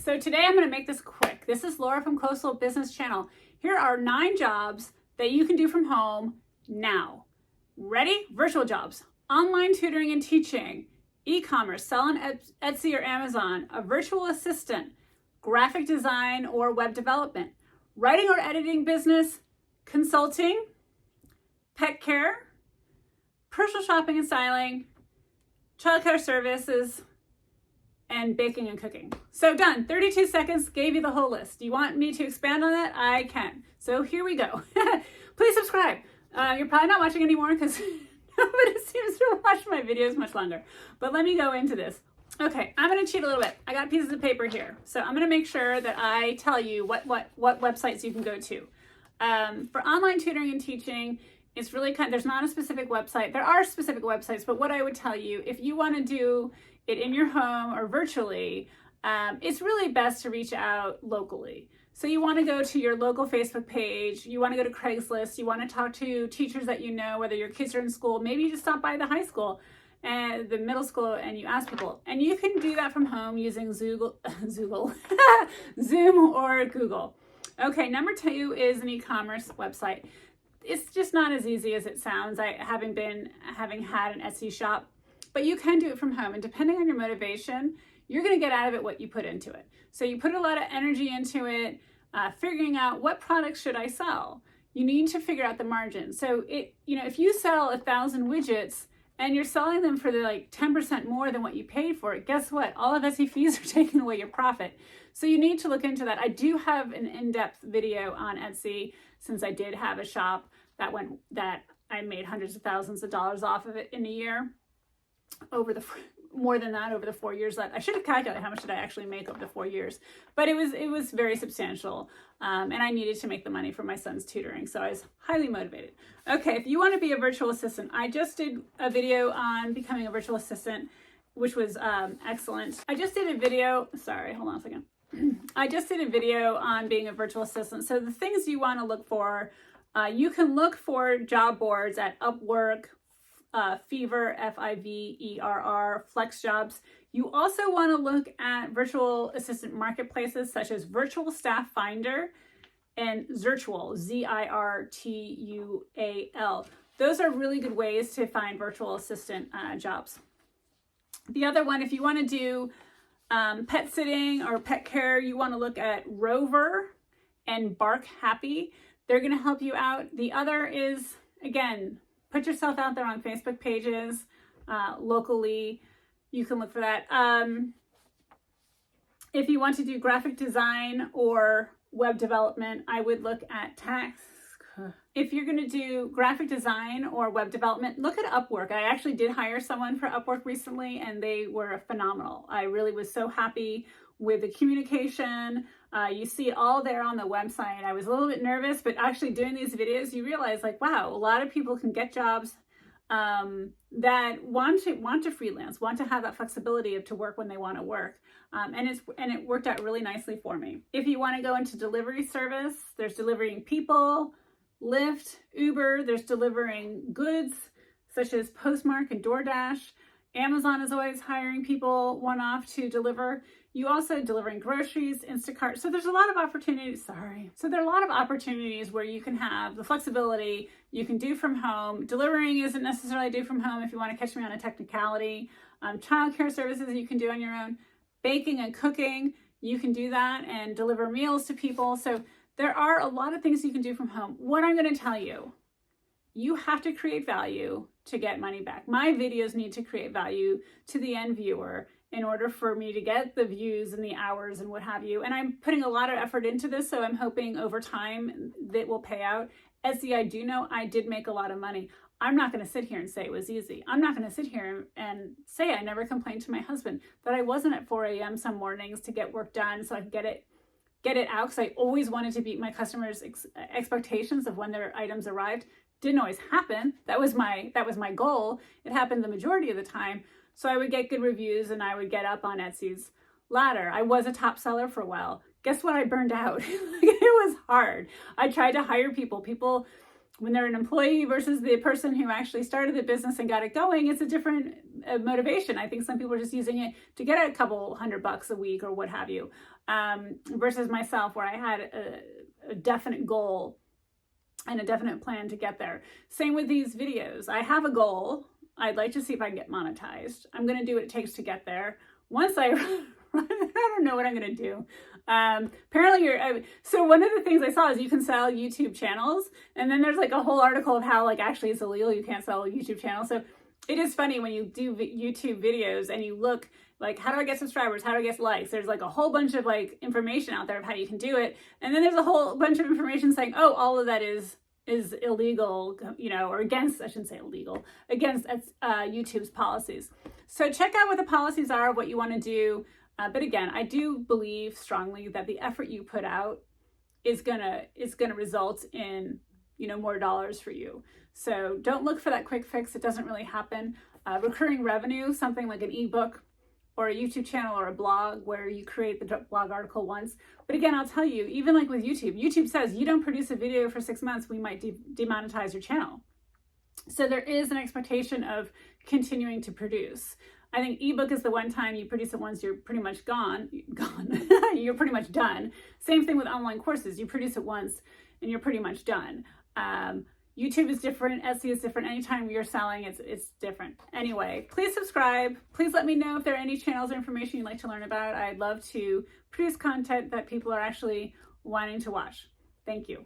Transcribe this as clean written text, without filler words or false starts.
so today I'm going to make this quick. This is Laura from Coastal Business Channel. Here are 9 jobs that you can do from home now. Ready? Virtual jobs, online tutoring and teaching, e-commerce, sell on Etsy or Amazon, a virtual assistant, graphic design or web development, writing or editing business, consulting, pet care, personal shopping and styling, childcare services, and baking and cooking. So done, 32 seconds, gave you the whole list. Do you want me to expand on that? I can. So here we go. Please subscribe. You're probably not watching anymore because nobody seems to watch my videos much longer. But let me go into this. Okay, I'm gonna cheat a little bit. I got pieces of paper here. So I'm gonna make sure that I tell you what websites you can go to. For online tutoring and teaching, it's really there's not a specific website. There are specific websites, but what I would tell you, if you wanna do it in your home or virtually, it's really best to reach out locally. So you want to go to your local Facebook page, you want to go to Craigslist, you want to talk to teachers that you know, whether your kids are in school, maybe you just stop by the high school and the middle school and you ask people. And you can do that from home using Zoom or Google. Okay, number 2 is an e-commerce website. It's just not as easy as it sounds, having had an Etsy shop. But you can do it from home, and depending on your motivation, you're going to get out of it what you put into it. So you put a lot of energy into it, figuring out what products should I sell. You need to figure out the margin. So if you sell 1,000 widgets and you're selling them for 10% more than what you paid for it, guess what? All of Etsy fees are taking away your profit. So you need to look into that. I do have an in-depth video on Etsy, since I did have a shop that I made hundreds of thousands of dollars off of it in a year. More than that over the 4 years that I should have calculated how much did I actually make over the 4 years, but it was very substantial, and I needed to make the money for my son's tutoring, so I was highly motivated. Okay, if you want to be a virtual assistant, I just did a video on becoming a virtual assistant, which was excellent. I just did a video, sorry, hold on a second. I just did a video on being a virtual assistant. So the things you want to look for, you can look for job boards at Upwork, Fiverr, Fiverr, FlexJobs. You also want to look at virtual assistant marketplaces such as Virtual Staff Finder and Zirtual, Zirtual. Those are really good ways to find virtual assistant jobs. The other one, if you want to do pet sitting or pet care, you want to look at Rover and Bark Happy. They're going to help you out. The other is, again, put yourself out there on Facebook pages, locally. You can look for that. If you want to do graphic design or web development, I would look at Task. If you're going to do graphic design or web development, look at Upwork. I actually did hire someone for Upwork recently, and they were phenomenal. I really was so happy with the communication. You see it all there on the website. I was a little bit nervous, but actually doing these videos, you realize wow, a lot of people can get jobs that want to freelance, want to have that flexibility to work when they want to work. And it worked out really nicely for me. If you want to go into delivery service, there's delivering people, Lyft, Uber, there's delivering goods such as Postmark and DoorDash. Amazon is always hiring people one-off to deliver. You also delivering groceries, Instacart. So there's a lot of opportunities, So there are a lot of opportunities where you can have the flexibility, you can do from home. Delivering isn't necessarily do from home if you want to catch me on a technicality. Childcare services you can do on your own. Baking and cooking, you can do that and deliver meals to people. So there are a lot of things you can do from home. What I'm going to tell you, you have to create value to get money back. My videos need to create value to the end viewer in order for me to get the views and the hours and what have you. And I'm putting a lot of effort into this, so I'm hoping over time that will pay out. Etsy, I do know I did make a lot of money. I'm not going to sit here and say it was easy. I'm not going to sit here and say I never complained to my husband that I wasn't at 4 a.m. some mornings to get work done so I could get it out, because I always wanted to beat my customers' expectations of when their items arrived. Didn't always happen. That was my goal. It happened the majority of the time. So I would get good reviews and I would get up on Etsy's ladder. I was a top seller for a while. Guess what? I burned out. It was hard. I tried to hire people. People when they're an employee versus the person who actually started the business and got it going, it's a different motivation. I think some people are just using it to get a couple $100 a week or what have you, versus myself, where I had a definite goal and a definite plan to get there. Same with these videos. I have a goal. I'd like to see if I can get monetized. I'm going to do what it takes to get there. Once I don't know what I'm going to do. Apparently so one of the things I saw is you can sell YouTube channels, and then there's like a whole article of how like actually it's illegal, you can't sell a YouTube channel. So it is funny when you do YouTube videos and you look like, how do I get subscribers? How do I get likes? There's like a whole bunch of like information out there of how you can do it. And then there's a whole bunch of information saying, oh, all of that is illegal, you know, or against, I shouldn't say illegal, against YouTube's policies. So check out what the policies are, what you want to do. But again, I do believe strongly that the effort you put out is gonna result in, you know, more dollars for you. So don't look for that quick fix. It doesn't really happen. Recurring revenue, something like an ebook or a YouTube channel or a blog where you create the blog article once. But again, I'll tell you, even like with YouTube says you don't produce a video for 6 months, we might demonetize your channel. So there is an expectation of continuing to produce. I think ebook is the one time you produce it once, you're pretty much gone. You're pretty much done. Same thing with online courses. You produce it once and you're pretty much done. YouTube is different. Etsy is different. Anytime you're selling, it's different. Anyway, please subscribe. Please let me know if there are any channels or information you'd like to learn about. I'd love to produce content that people are actually wanting to watch. Thank you.